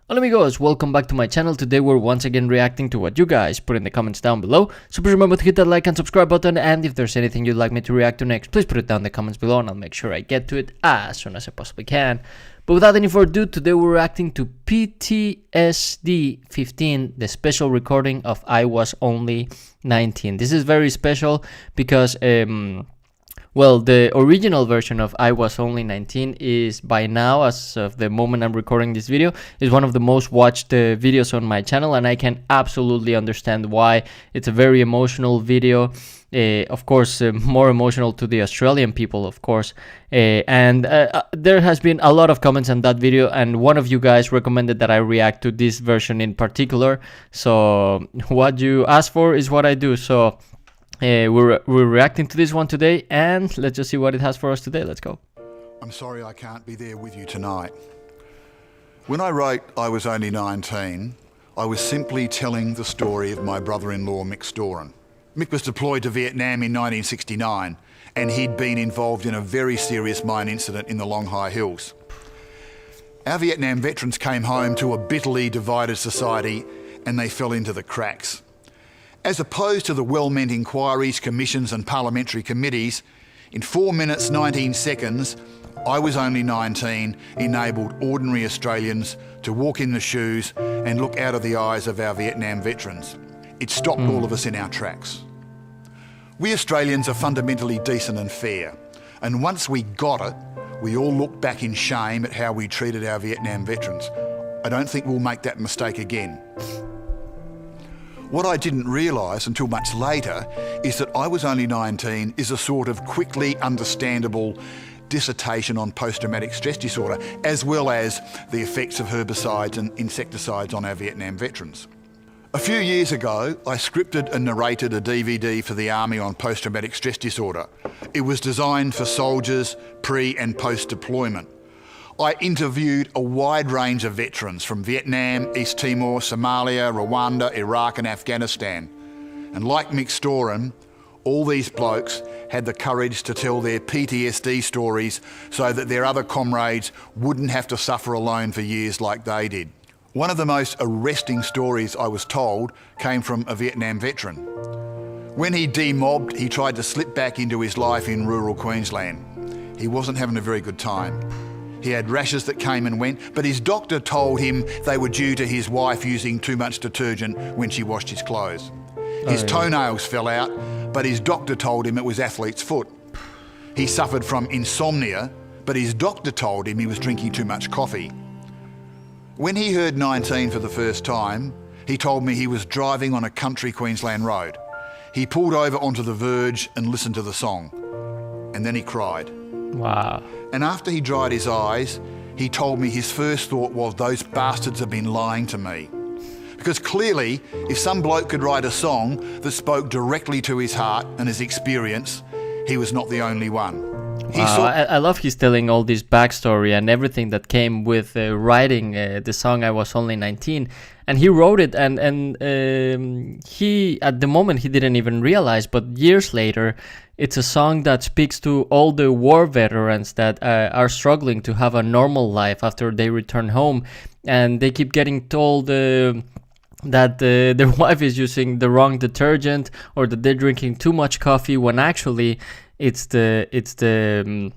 Hola amigos, welcome back to my channel. Today we're once again reacting to what you guys put in the comments down below. So please remember to hit that like and subscribe button, and if there's anything you'd like me to react to next, please put it down in the comments below and I'll make sure I get to it as soon as I possibly can. But without any further ado, today we're reacting to PTSD 15, the special recording of I Was Only 19. This is very special because well, the original version of I Was Only 19 is, by now, as of the moment I'm recording this video, is one of the most watched videos on my channel, and I can absolutely understand why. It's a very emotional video, of course, more emotional to the Australian people, of course, and there has been a lot of comments on that video, and one of you guys recommended that I react to this version in particular, so what you asked for is what I do. So we're reacting to this one today, and let's just see what it has for us today. Let's go. I'm sorry I can't be there with you tonight. When I wrote I Was Only 19, I was simply telling the story of my brother-in-law Mick Storen. Mick was deployed to Vietnam in 1969, and he'd been involved in a very serious mine incident in the Long Hai Hills. Our Vietnam veterans came home to a bitterly divided society, and they fell into the cracks. As opposed to the well-meant inquiries, commissions and parliamentary committees, in 4 minutes 19 seconds, I Was Only 19 enabled ordinary Australians to walk in the shoes and look out of the eyes of our Vietnam veterans. It stopped all of us in our tracks. We Australians are fundamentally decent and fair, and once we got it, we all looked back in shame at how we treated our Vietnam veterans. I don't think we'll make that mistake again. What I didn't realise until much later is that I Was Only 19 is a sort of quickly understandable dissertation on post-traumatic stress disorder, as well as the effects of herbicides and insecticides on our Vietnam veterans. A few years ago, I scripted and narrated a DVD for the Army on post-traumatic stress disorder. It was designed for soldiers pre- and post-deployment. I interviewed a wide range of veterans from Vietnam, East Timor, Somalia, Rwanda, Iraq and Afghanistan. And like Mick Storen, all these blokes had the courage to tell their PTSD stories so that their other comrades wouldn't have to suffer alone for years like they did. One of the most arresting stories I was told came from a Vietnam veteran. When he demobbed, he tried to slip back into his life in rural Queensland. He wasn't having a very good time. He had rashes that came and went, but his doctor told him they were due to his wife using too much detergent when she washed his clothes. His toenails fell out, but his doctor told him it was athlete's foot. He suffered from insomnia, but his doctor told him he was drinking too much coffee. When he heard 19 for the first time, he told me he was driving on a country Queensland road. He pulled over onto the verge and listened to the song, and then he cried. Wow. And after he dried his eyes, he told me his first thought was, those bastards have been lying to me. Because clearly, if some bloke could write a song that spoke directly to his heart and his experience, he was not the only one. Wow, I love he's telling all this backstory and everything that came with writing the song I Was Only 19. And he wrote it, and he, at the moment, he didn't even realize, but years later, it's a song that speaks to all the war veterans that are struggling to have a normal life after they return home, and they keep getting told that their wife is using the wrong detergent, or that they're drinking too much coffee, when actually it's the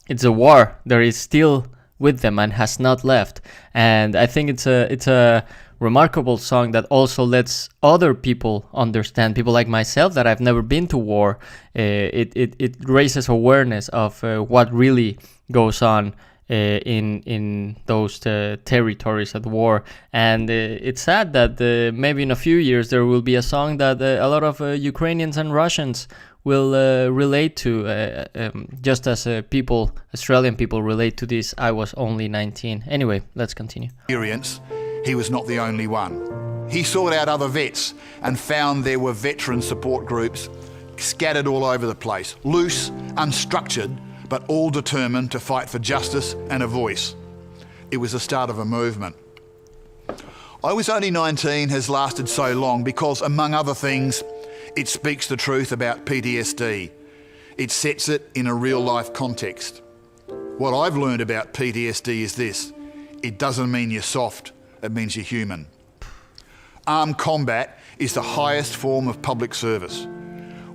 war that is still with them and has not left. And I think it's a remarkable song that also lets other people understand, people like myself that I've never been to war. It raises awareness of what really goes on in those territories at war. And it's sad that maybe in a few years there will be a song that a lot of Ukrainians and Russians will relate to, just as Australian people relate to this I Was Only 19. Anyway, let's continue. He was not the only one. He sought out other vets and found there were veteran support groups scattered all over the place, loose, unstructured, but all determined to fight for justice and a voice. It was the start of a movement. I Was Only 19 has lasted so long because, among other things, it speaks the truth about PTSD. It sets it in a real-life context. What I've learned about PTSD is this: it doesn't mean you're soft, it means you're human. Armed combat is the highest form of public service.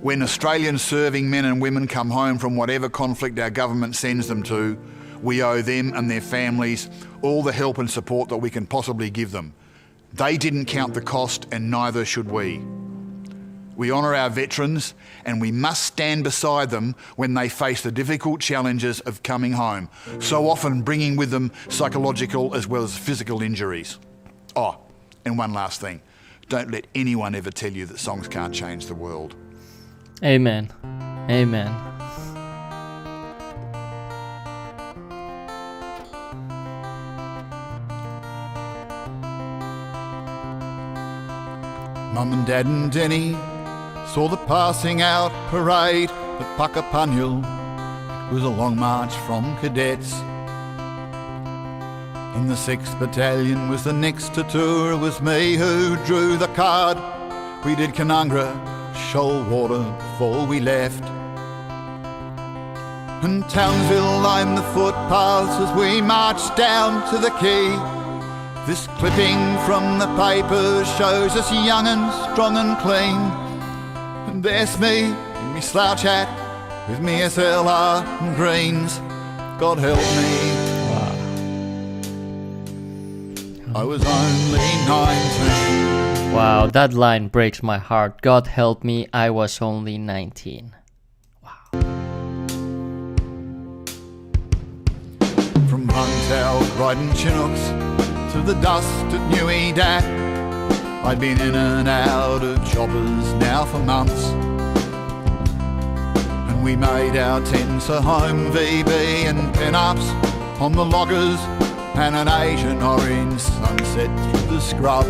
When Australian serving men and women come home from whatever conflict our government sends them to, we owe them and their families all the help and support that we can possibly give them. They didn't count the cost, and neither should we. We honour our veterans, and we must stand beside them when they face the difficult challenges of coming home, so often bringing with them psychological as well as physical injuries. Oh, and one last thing. Don't let anyone ever tell you that songs can't change the world. Amen. Amen. Mum and Dad and Denny saw the passing out parade at Puckapunyal. It was a long march from cadets. And the 6th Battalion was the next to tour. It was me who drew the card. We did Canungra, Shoalwater before we left. And Townsville lined the footpaths as we marched down to the quay. This clipping from the paper shows us young and strong and clean. And there's me in me slouch hat with me SLR and greens. God help me. I was only 19. Wow, that line breaks my heart. God help me, I was only 19. Wow. From Huntow, Crichton, Chinooks to the dust at Newey Dat, I'd been in and out of choppers now for months. And we made our tents a home VB and pen-ups on the loggers and an Asian orange sunset through the scrub.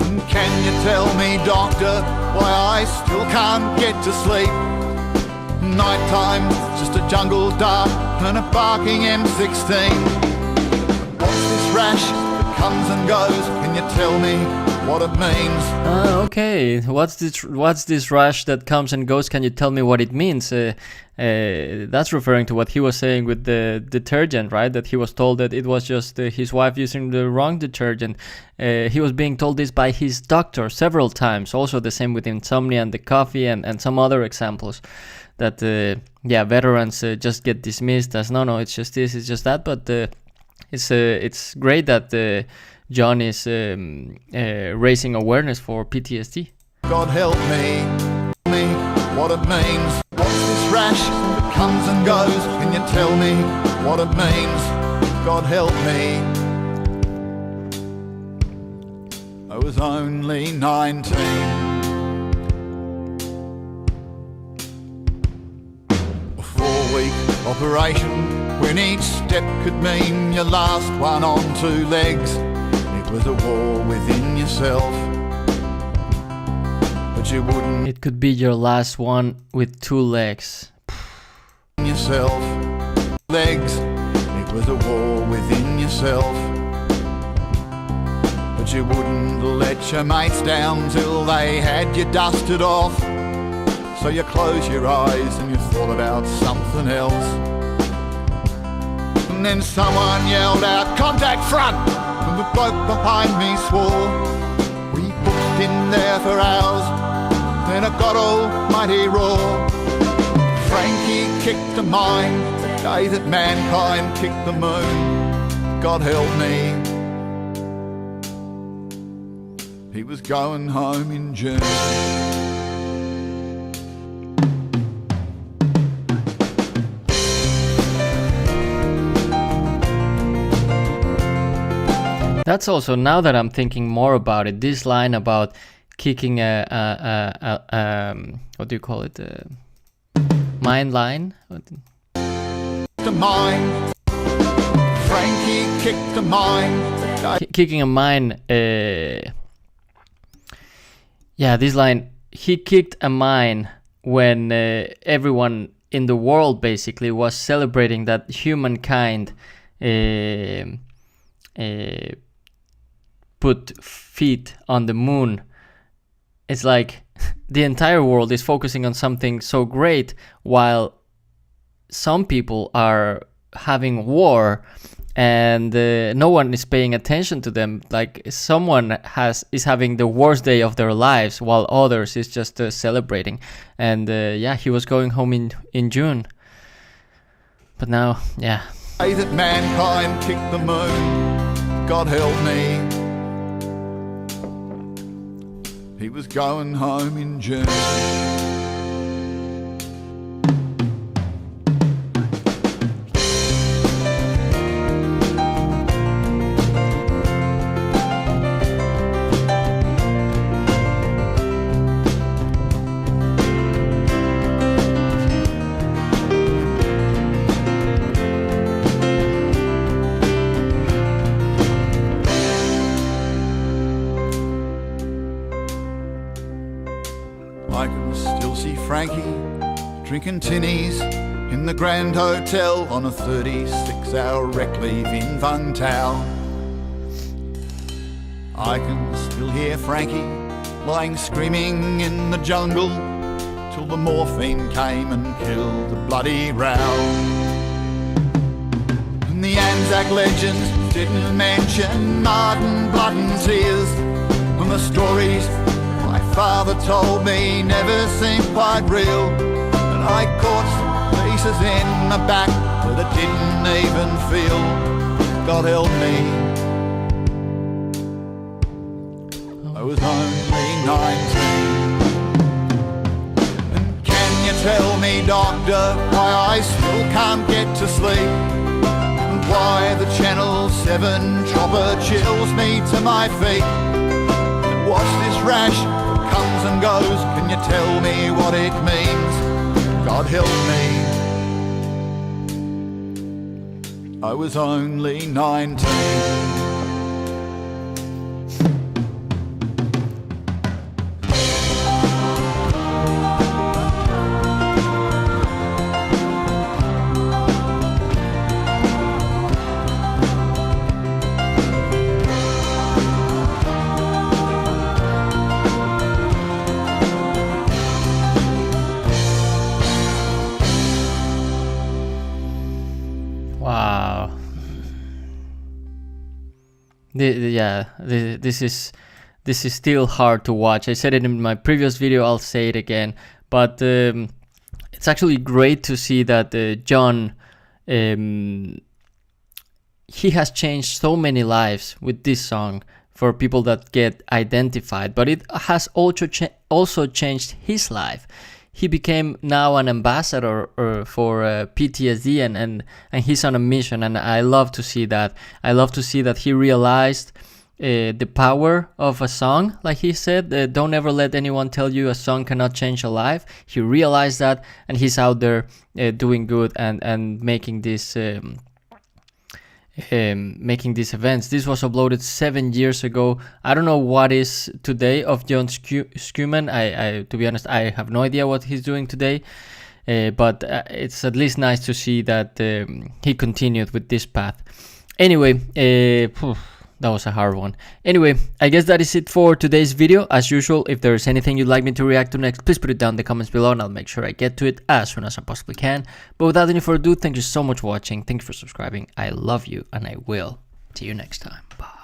And can you tell me, doctor, why I still can't get to sleep? Nighttime, just a jungle dart and a barking M16. What's this rash that comes and goes? Can you tell me what it means? Okay, what's this rash that comes and goes? Can you tell me what it means? That's referring to what he was saying with the detergent, right? That he was told that it was just his wife using the wrong detergent. He was being told this by his doctor several times. Also the same with insomnia and the coffee and some other examples. That, veterans just get dismissed as, no, it's just this, it's just that. But it's great that John is raising awareness for PTSD. God help me what it means. What's this rash that comes and goes? Can you tell me what it means? God help me. I was only 19. A 4-week operation when each step could mean your last one on 2 legs. It was a war within yourself. But you wouldn't. It could be your last one with 2 legs. Yourself. Legs. It was a war within yourself. But you wouldn't let your mates down till they had you dusted off. So you close your eyes and you thought about something else. And then someone yelled out, "Contact front!" And the bloke behind me swore. We booked in there for hours, then it got almighty raw. Frankie kicked a mine the day that mankind kicked the moon. God help me. He was going home in June. That's also, now that I'm thinking more about it, this line about kicking what do you call it? Mine line? The mine. Frankie kicked a mine. Kicking a mine. This line. He kicked a mine when everyone in the world basically was celebrating that humankind put feet on the moon. It's like the entire world is focusing on something so great while some people are having war and no one is paying attention to them. Like someone is having the worst day of their lives, while others is just celebrating. And yeah, he was going home in June. But now, yeah. Day that mankind kicked the moon, God help me. He was going home in June. I can still see Frankie drinking tinnies in the Grand Hotel on a 36-hour rec leave in Vung Tau. I can still hear Frankie lying screaming in the jungle till the morphine came and killed the bloody row. And the Anzac legends didn't mention Martin blood and tears, and the stories my father told me never seemed quite real. And I caught some pieces in the back that I didn't even feel. God help me, I was only 19. And can you tell me, doctor, why I still can't get to sleep? And why the Channel 7 chopper chills me to my feet? And what's this rash that comes and goes? Can you tell me what it means? God help me, I was only 19. Wow. This is still hard to watch. I said it in my previous video, I'll say it again, but it's actually great to see that John, he has changed so many lives with this song for people that get identified, but it has also changed his life. He became now an ambassador for PTSD, and he's on a mission, and I love to see that. I love to see that he realized the power of a song. Like he said, don't ever let anyone tell you a song cannot change a life. He realized that, and he's out there doing good and making this making these events. This was uploaded 7 years ago. I don't know what is today of John Schumann. I to be honest, I have no idea what he's doing today, but it's at least nice to see that he continued with this path. Anyway, that was a hard one. Anyway, I guess that is it for today's video. As usual, if there is anything you'd like me to react to next, please put it down in the comments below and I'll make sure I get to it as soon as I possibly can. But without any further ado, thank you so much for watching. Thank you for subscribing. I love you and I will see you next time. Bye.